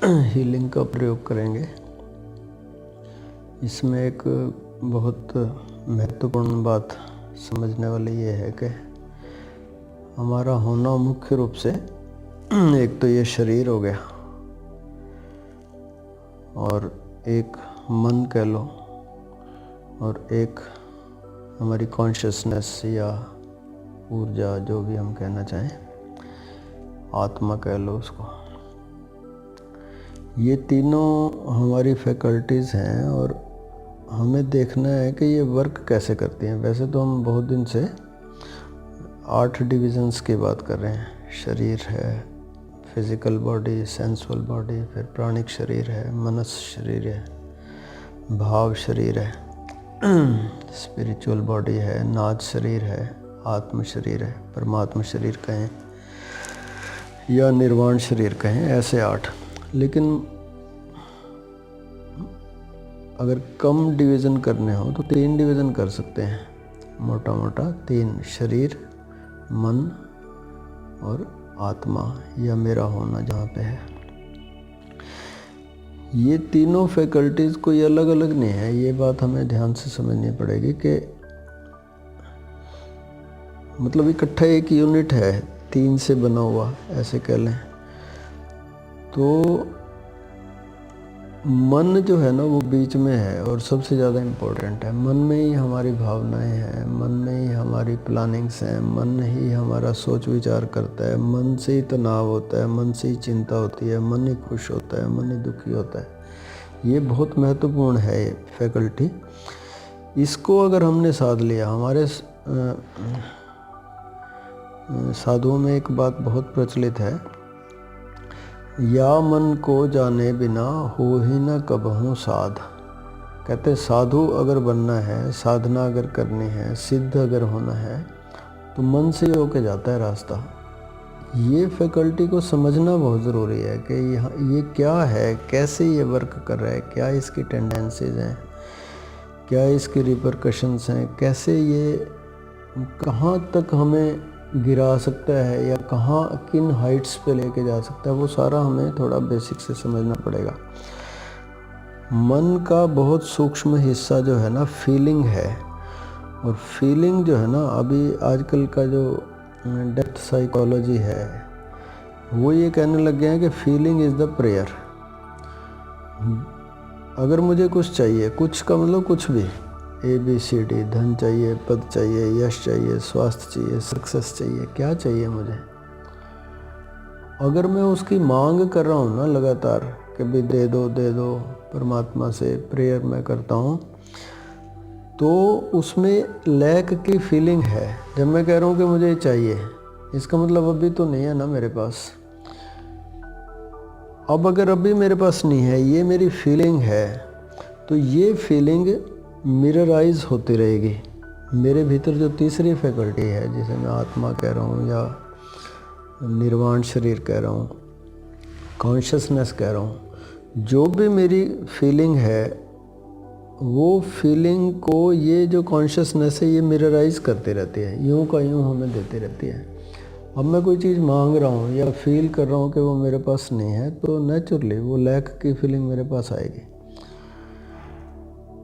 Healing का प्रयोग करेंगे। इसमें एक बहुत महत्वपूर्ण बात समझने वाली ये है कि हमारा होना मुख्य रूप से एक तो ये शरीर हो गया और एक मन कह लो और एक हमारी कॉन्शियसनेस या ऊर्जा, जो भी हम कहना चाहें, आत्मा कह लो उसको। ये तीनों हमारी फैकल्टीज़ हैं और हमें देखना है कि ये वर्क कैसे करती हैं। वैसे तो हम बहुत दिन से 8 डिविज़न्स की बात कर रहे हैं। शरीर है, फिज़िकल बॉडी, सेंसुअल बॉडी, फिर प्राणिक शरीर है, मनस शरीर है, भाव शरीर है, स्पिरिचुअल बॉडी है, नाद शरीर है, आत्म शरीर है, परमात्मा शरीर कहें या निर्वाण शरीर कहें, ऐसे 8। लेकिन अगर कम डिवीज़न करने हो तो 3 डिवीज़न कर सकते हैं, मोटा मोटा 3, शरीर, मन और आत्मा या मेरा होना जहाँ पे है। ये तीनों फैकल्टीज़ कोई अलग अलग नहीं है, ये बात हमें ध्यान से समझनी पड़ेगी कि मतलब इकट्ठा एक यूनिट है, 3 से बना हुआ ऐसे कह लें। तो मन जो है ना वो बीच में है और सबसे ज़्यादा इम्पोर्टेंट है। मन में ही हमारी भावनाएं हैं, मन में ही हमारी प्लानिंग्स हैं, मन ही हमारा सोच विचार करता है, मन से ही तनाव होता है, मन से ही चिंता होती है, मन ही खुश होता है, मन ही दुखी होता है। ये बहुत महत्वपूर्ण है ये फैकल्टी। इसको अगर हमने साध लिया, हमारे साधुओं में एक बात बहुत प्रचलित है, या मन को जाने बिना हो ही न कबहूँ साध। कहते साधु अगर बनना है, साधना अगर करनी है, सिद्ध अगर होना है तो मन से होके जाता है रास्ता। ये फैकल्टी को समझना बहुत ज़रूरी है कि ये क्या है, कैसे ये वर्क कर रहा है, क्या इसकी टेंडेंसीज हैं, क्या इसकी रिपरकशंस हैं, कैसे ये कहाँ तक हमें गिरा सकता है या कहाँ किन हाइट्स पे लेके जा सकता है। वो सारा हमें थोड़ा बेसिक से समझना पड़ेगा। मन का बहुत सूक्ष्म हिस्सा जो है ना फीलिंग है, और फीलिंग जो है ना अभी आजकल का जो डेप्थ साइकोलॉजी है वो ये कहने लग गए हैं कि फीलिंग इज़ द प्रेयर। अगर मुझे कुछ चाहिए, कुछ का मतलब कुछ भी, ABCD, धन चाहिए, पद चाहिए, यश चाहिए, स्वास्थ्य चाहिए, सक्सेस चाहिए, क्या चाहिए मुझे, अगर मैं उसकी मांग कर रहा हूँ ना लगातार कि भाई दे दो परमात्मा से प्रेयर मैं करता हूँ, तो उसमें लैक की फीलिंग है। जब मैं कह रहा हूँ कि मुझे ये चाहिए, इसका मतलब अभी तो नहीं है ना मेरे पास। अब अगर अभी मेरे पास नहीं है, ये मेरी फीलिंग है, तो ये फीलिंग मिरराइज होती रहेगी। मेरे भीतर जो तीसरी फैकल्टी है, जिसे मैं आत्मा कह रहा हूँ या निर्वाण शरीर कह रहा हूँ, कॉन्शियसनेस कह रहा हूँ, जो भी मेरी फीलिंग है वो फीलिंग को ये जो कॉन्शियसनेस है ये मिरराइज करती रहती है, यूं का यूं हमें देती रहती है। अब मैं कोई चीज़ मांग रहा हूँ या फील कर रहा हूँ कि वो मेरे पास नहीं है, तो नेचुरली वो लैक की फीलिंग मेरे पास आएगी।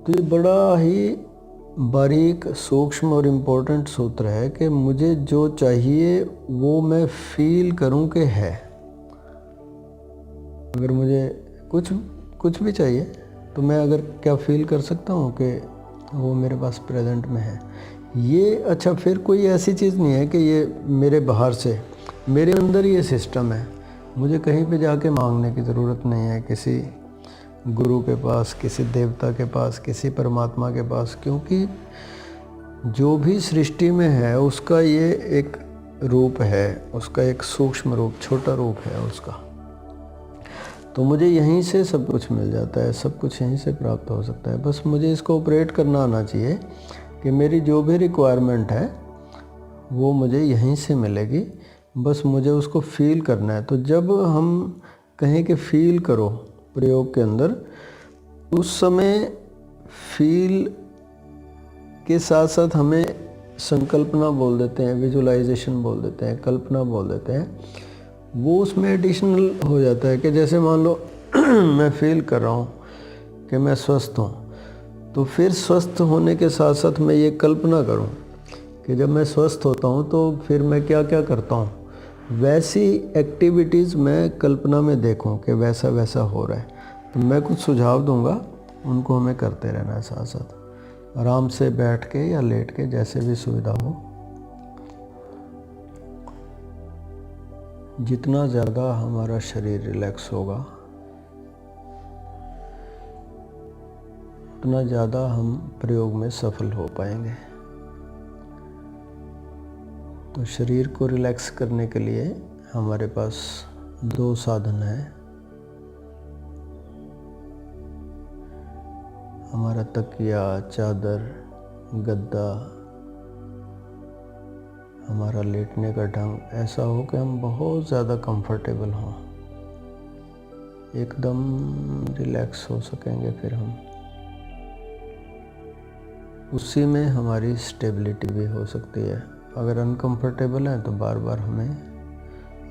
तो ये बड़ा ही बारीक, सूक्ष्म और इम्पोर्टेंट सूत्र है कि मुझे जो चाहिए वो मैं फील करूं कि है। अगर मुझे कुछ भी चाहिए तो मैं अगर क्या फील कर सकता हूं कि वो मेरे पास प्रेजेंट में है। ये अच्छा, फिर कोई ऐसी चीज़ नहीं है कि ये मेरे बाहर से, मेरे अंदर ये सिस्टम है। मुझे कहीं पे जाके मांगने की ज़रूरत नहीं है, किसी गुरु के पास, किसी देवता के पास, किसी परमात्मा के पास, क्योंकि जो भी सृष्टि में है उसका ये एक रूप है, उसका एक सूक्ष्म रूप, छोटा रूप है उसका। तो मुझे यहीं से सब कुछ मिल जाता है, सब कुछ यहीं से प्राप्त हो सकता है। बस मुझे इसको ऑपरेट करना आना चाहिए कि मेरी जो भी रिक्वायरमेंट है वो मुझे यहीं से मिलेगी, बस मुझे उसको फील करना है। तो जब हम कहें कि फील करो प्रयोग के अंदर, उस समय फील के साथ साथ हमें संकल्पना बोल देते हैं, विजुलाइजेशन बोल देते हैं, कल्पना बोल देते हैं। वो उसमें एडिशनल हो जाता है कि जैसे मान लो मैं फील कर रहा हूँ कि मैं स्वस्थ हूँ, तो फिर स्वस्थ होने के साथ साथ मैं ये कल्पना करूँ कि जब मैं स्वस्थ होता हूँ तो फिर मैं क्या क्या करता हूँ, वैसी एक्टिविटीज़ मैं कल्पना में देखूँ कि वैसा वैसा हो रहा है। तो मैं कुछ सुझाव दूंगा, उनको हमें करते रहना है साथ साथ, आराम से बैठ के या लेट के, जैसे भी सुविधा हो। जितना ज़्यादा हमारा शरीर रिलैक्स होगा उतना ज़्यादा हम प्रयोग में सफल हो पाएंगे। तो शरीर को रिलैक्स करने के लिए हमारे पास 2 साधन हैं। हमारा तकिया, चादर, गद्दा, हमारा लेटने का ढंग ऐसा हो कि हम बहुत ज़्यादा कंफर्टेबल हों, एकदम रिलैक्स हो सकेंगे। फिर हम उसी में हमारी स्टेबिलिटी भी हो सकती है। अगर अनकंफर्टेबल हैं तो बार बार हमें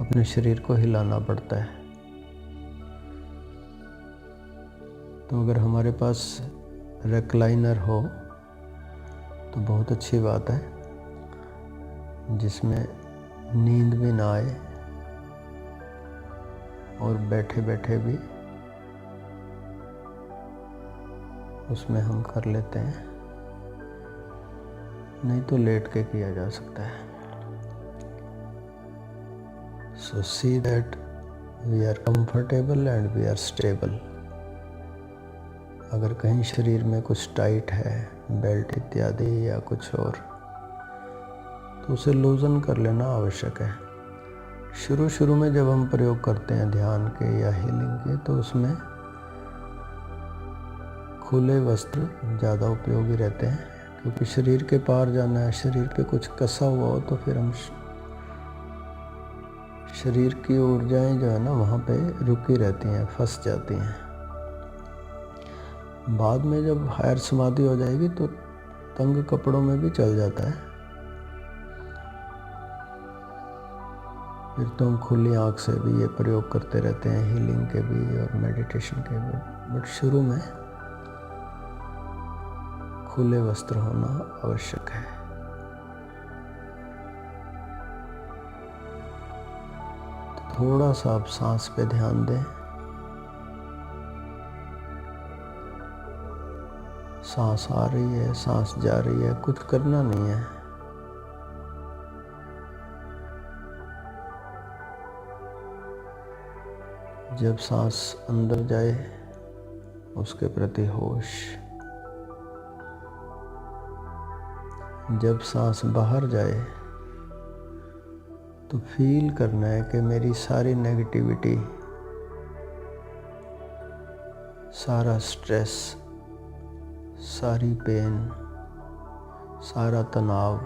अपने शरीर को हिलाना पड़ता है। तो अगर हमारे पास रिक्लाइनर हो तो बहुत अच्छी बात है, जिसमें नींद भी ना आए और बैठे बैठे भी उसमें हम कर लेते हैं, नहीं तो लेट के किया जा सकता है। So see that we are comfortable and we are stable. अगर कहीं शरीर में कुछ टाइट है, बेल्ट इत्यादि या कुछ और, तो उसे लूजन कर लेना आवश्यक है। शुरू में जब हम प्रयोग करते हैं ध्यान के या हीलिंग के, तो उसमें खुले वस्त्र ज़्यादा उपयोगी रहते हैं, क्योंकि शरीर के पार जाना है। शरीर पे कुछ कसा हुआ हो तो फिर हम शरीर की ऊर्जाएं जो है ना वहाँ पे रुकी रहती हैं, फंस जाती हैं। बाद में जब हायर समाधि हो जाएगी तो तंग कपड़ों में भी चल जाता है। फिर तो हम खुली आँख से भी ये प्रयोग करते रहते हैं, हीलिंग के भी और मेडिटेशन के भी। बट शुरू में खुले वस्त्र होना आवश्यक है। तो थोड़ा सा आप सांस पे ध्यान दें। सांस आ रही है, सांस जा रही है, कुछ करना नहीं है। जब सांस अंदर जाए उसके प्रति होश, जब सांस बाहर जाए तो फील करना है कि मेरी सारी नेगेटिविटी, सारा स्ट्रेस, सारी पेन, सारा तनाव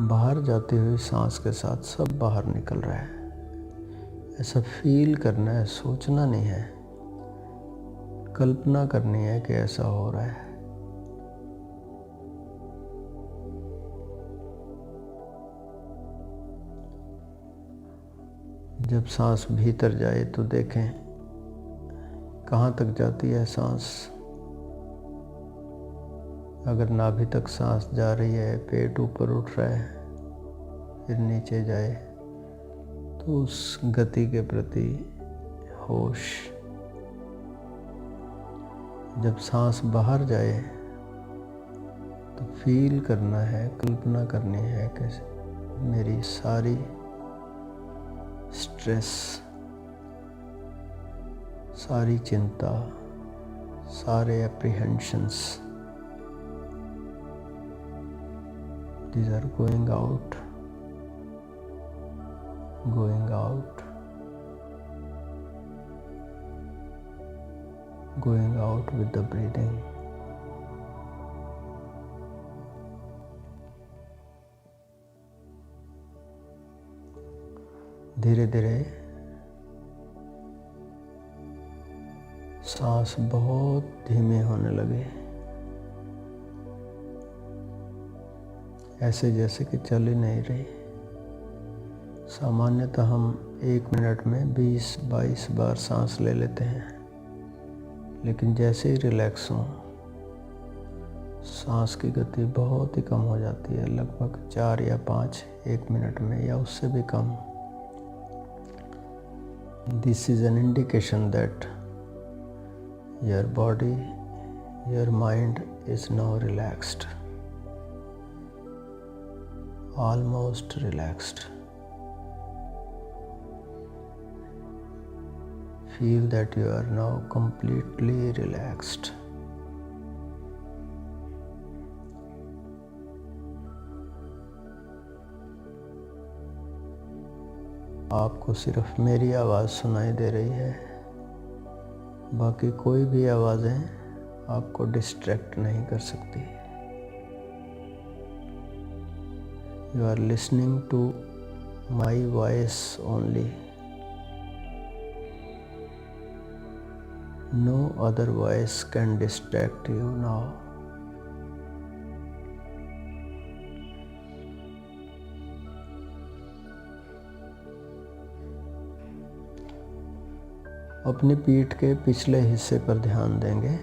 बाहर जाती हुई सांस के साथ सब बाहर निकल रहा है। ऐसा फील करना है, सोचना नहीं है, कल्पना करनी है कि ऐसा हो रहा है। जब सांस भीतर जाए तो देखें कहाँ तक जाती है सांस। अगर नाभि तक सांस जा रही है, पेट ऊपर उठ रहा है, फिर नीचे जाए, तो उस गति के प्रति होश। जब सांस बाहर जाए तो फील करना है, कल्पना करनी है कि मेरी सारी स्ट्रेस, सारी चिंता, सारे apprehensions, these are going out, going out, going out with the breathing. धीरे धीरे सांस बहुत धीमे होने लगे, ऐसे जैसे कि चल ही नहीं रही। सामान्यतः हम 1 मिनट में 20-22 बार सांस ले लेते हैं, लेकिन जैसे ही रिलैक्स हों सांस की गति बहुत ही कम हो जाती है, लगभग 4 या 5 1 मिनट में या उससे भी कम। This is an indication that your body, your mind is now relaxed, almost relaxed. Feel that you are now completely relaxed. आपको सिर्फ मेरी आवाज़ सुनाई दे रही है, बाकी कोई भी आवाज़ें आपको डिस्ट्रैक्ट नहीं कर सकती। You are listening to my voice only. No other voice can distract you now. अपनी पीठ के पिछले हिस्से पर ध्यान देंगे।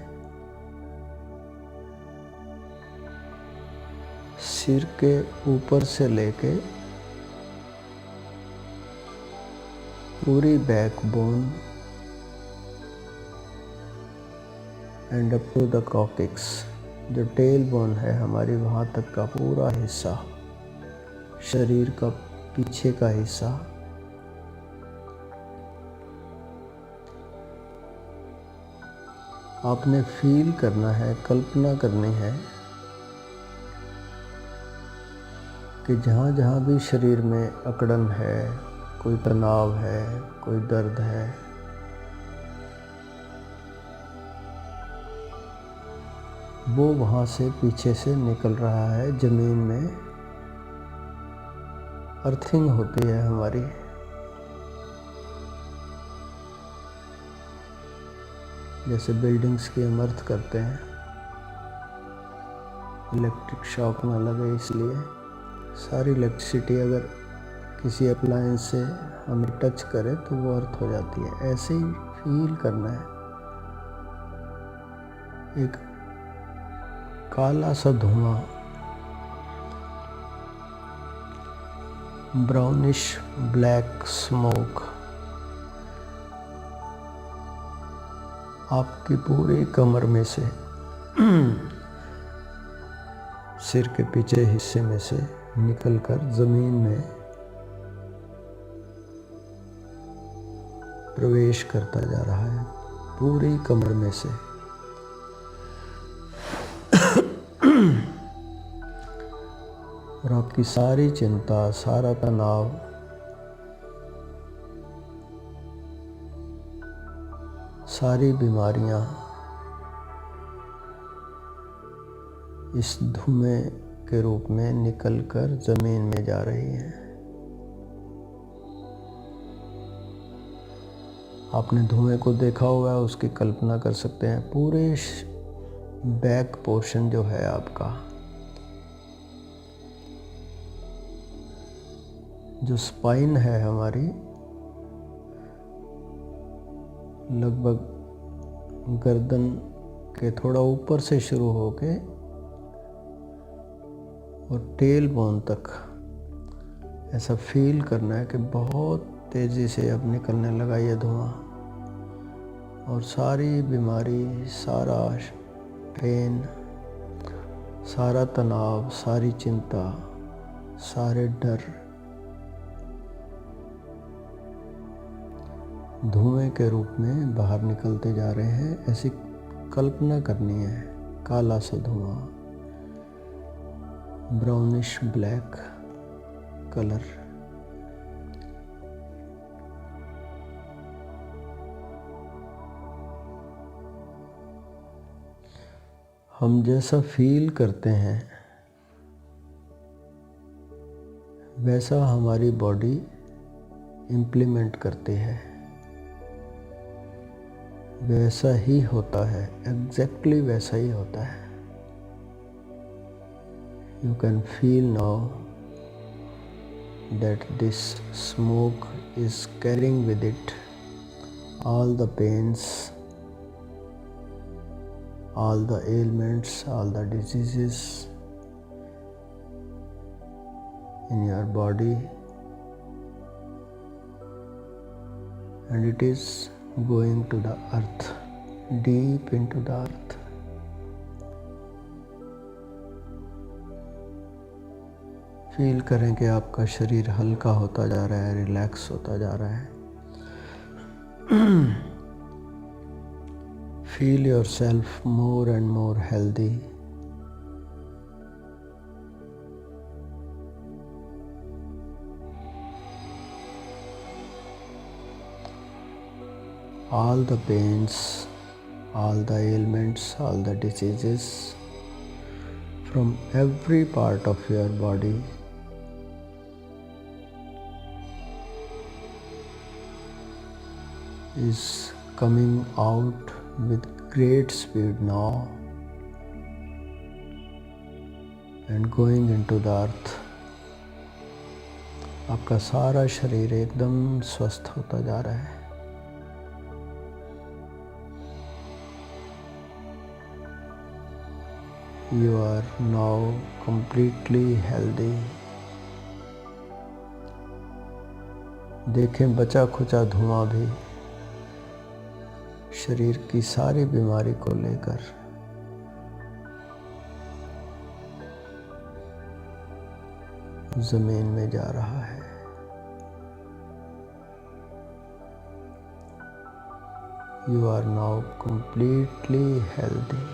सिर के ऊपर से लेके पूरी backbone and up to the coccyx, जो टेल बोन है हमारी, वहाँ तक का पूरा हिस्सा, शरीर का पीछे का हिस्सा आपने फील करना है, कल्पना करनी है कि जहाँ जहाँ भी शरीर में अकड़न है, कोई तनाव है, कोई दर्द है, वो वहाँ से पीछे से निकल रहा है। ज़मीन में अर्थिंग होती है हमारी, जैसे बिल्डिंग्स की हम अर्थ करते हैं, इलेक्ट्रिक शॉक ना लगे इसलिए। सारी इलेक्ट्रिसिटी अगर किसी अप्लायंस से हमें टच करे तो वो अर्थ हो जाती है। ऐसे ही फील करना है, एक काला सा धुआं, ब्राउनिश ब्लैक स्मोक आपकी पूरी कमर में से, सिर के पीछे हिस्से में से निकलकर जमीन में प्रवेश करता जा रहा है, पूरी कमर में से। और आपकी सारी चिंता, सारा तनाव सारी बीमारियां इस धुएं के रूप में निकलकर जमीन में जा रही हैं। आपने धुएं को देखा होगा, उसकी कल्पना कर सकते हैं। पूरे बैक पोर्शन जो है आपका, जो स्पाइन है हमारी, लगभग गर्दन के थोड़ा ऊपर से शुरू होके और टेल बोन तक ऐसा फील करना है कि बहुत तेज़ी से अब निकलने लगा ये धुआं, और सारी बीमारी, सारा पेन, सारा तनाव, सारी चिंता, सारे डर धुएं के रूप में बाहर निकलते जा रहे हैं। ऐसी कल्पना करनी है, काला सा धुआं, ब्राउनिश ब्लैक कलर। हम जैसा फील करते हैं वैसा हमारी बॉडी इम्प्लीमेंट करती है, वैसा ही होता है, एग्जैक्टली वैसा ही होता है। You can feel now that this smoke is carrying with it all the pains, all the ailments, all the diseases in your body, and it is going to the earth, deep into the earth. Feel करें कि आपका शरीर हल्का होता जा रहा है, relax होता जा रहा है. Feel yourself more and more healthy. All the pains, all the ailments, all the diseases from every part of your body is coming out with great speed now and going into the earth. आपका सारा शरीर एकदम स्वस्थ होता जा रहा है. You are now completely healthy. देखें बचा खुचा धुआं भी शरीर की सारी बीमारी को लेकर जमीन में जा रहा है. You are now completely healthy.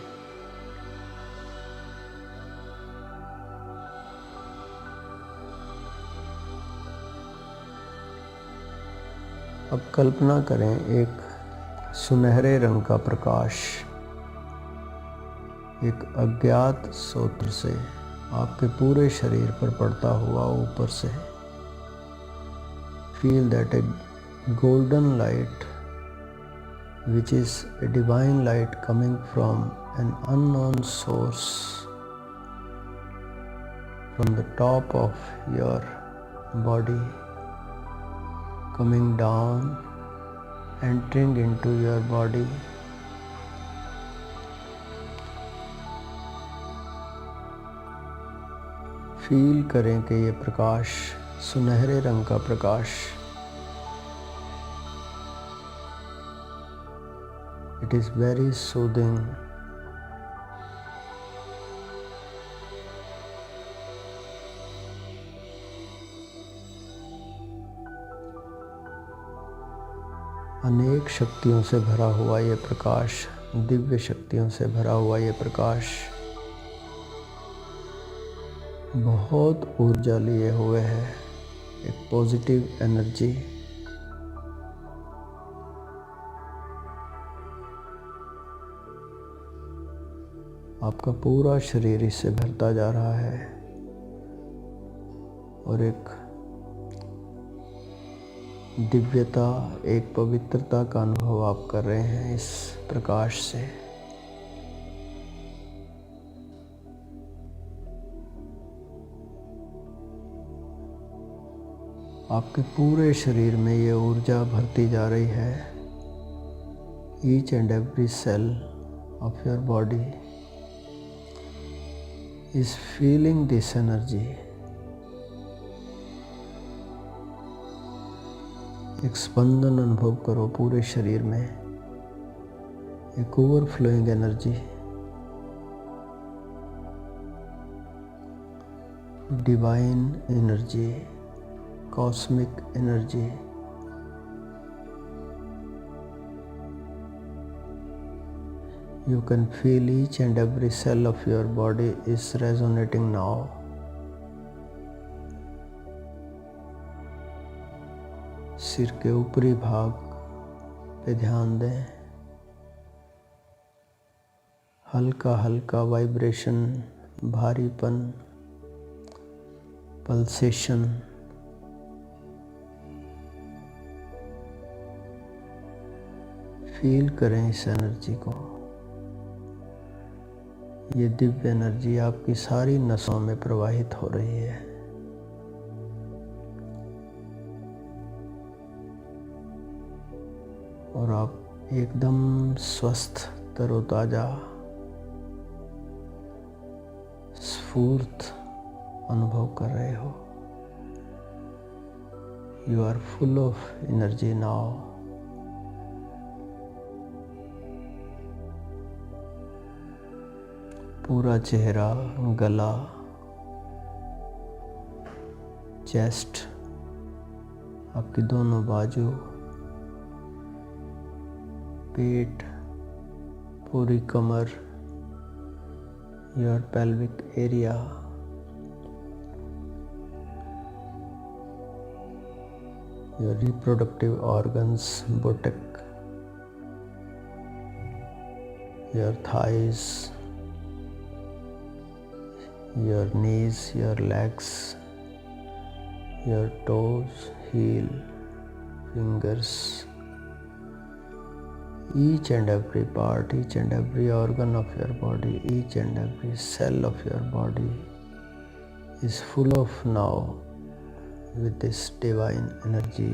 अब कल्पना करें एक सुनहरे रंग का प्रकाश एक अज्ञात स्रोत से आपके पूरे शरीर पर पड़ता हुआ ऊपर से. Feel that a golden light, which is a divine light coming from an unknown source, from the top of your body, coming down, entering into your body. Feel करें कि ये प्रकाश सुनहरे रंग का प्रकाश it is very soothing. अनेक शक्तियों से भरा हुआ ये प्रकाश, दिव्य शक्तियों से भरा हुआ ये प्रकाश बहुत ऊर्जा लिए हुए है, एक पॉजिटिव एनर्जी. आपका पूरा शरीर इससे भरता जा रहा है और एक दिव्यता, एक पवित्रता का अनुभव आप कर रहे हैं इस प्रकाश से. आपके पूरे शरीर में ये ऊर्जा भरती जा रही है. Each and every cell of your body is feeling this energy. एक स्पंदन अनुभव करो पूरे शरीर में, एक overflowing energy, divine energy, cosmic energy. You can feel each and every cell of your body is resonating now. सिर के ऊपरी भाग पे ध्यान दें. हल्का हल्का वाइब्रेशन, भारीपन, पल्सेशन. फील करें इस एनर्जी को. ये दिव्य एनर्जी आपकी सारी नसों में प्रवाहित हो रही है. और आप एकदम स्वस्थ, तरोताज़ा, स्फूर्त अनुभव कर रहे हो। You are full of energy now. पूरा चेहरा, गला, चेस्ट, आपकी दोनों बाजू, पेट, पूरी कमर, your pelvic area, your reproductive organs, buttock, your thighs, your knees, your legs, your toes, heel, fingers, each and every part, each and every organ of your body, each and every cell of your body is full of now with this divine energy.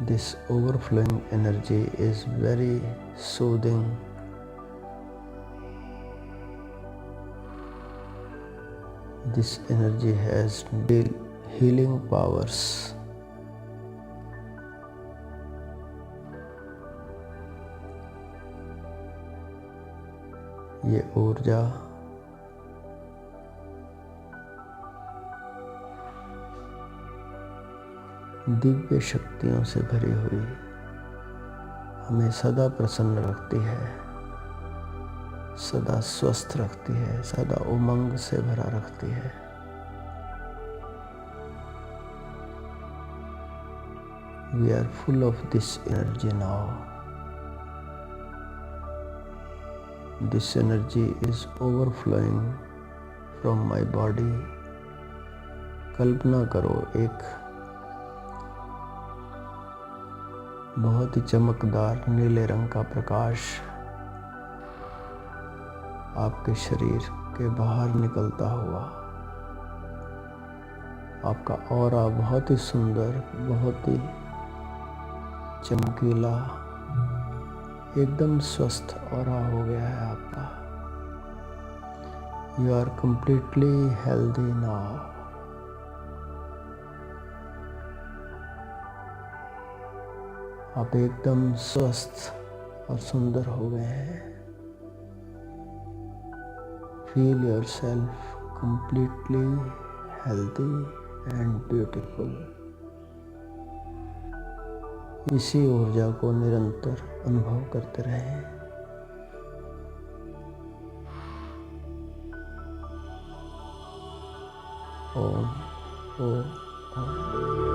This overflowing energy is very soothing. This energy has healing powers. ये ऊर्जा दिव्य शक्तियों से भरी हुई हमें सदा प्रसन्न रखती है, सदा स्वस्थ रखती है, सदा उमंग से भरा रखती है। We are full of this energy now. This energy is overflowing from my body. कल्पना करो एक बहुत ही चमकदार नीले रंग का प्रकाश आपके शरीर के बाहर निकलता हुआ। आपका ऑरा बहुत ही सुंदर, बहुत ही चमकीला, एकदम स्वस्थ ऑरा हो गया है आपका। You are completely healthy now. आप एकदम स्वस्थ और सुंदर हो गए हैं। Feel yourself completely healthy and beautiful. इसी ऊर्जा को निरंतर अनुभव करते रहें। ओम ओम ओम।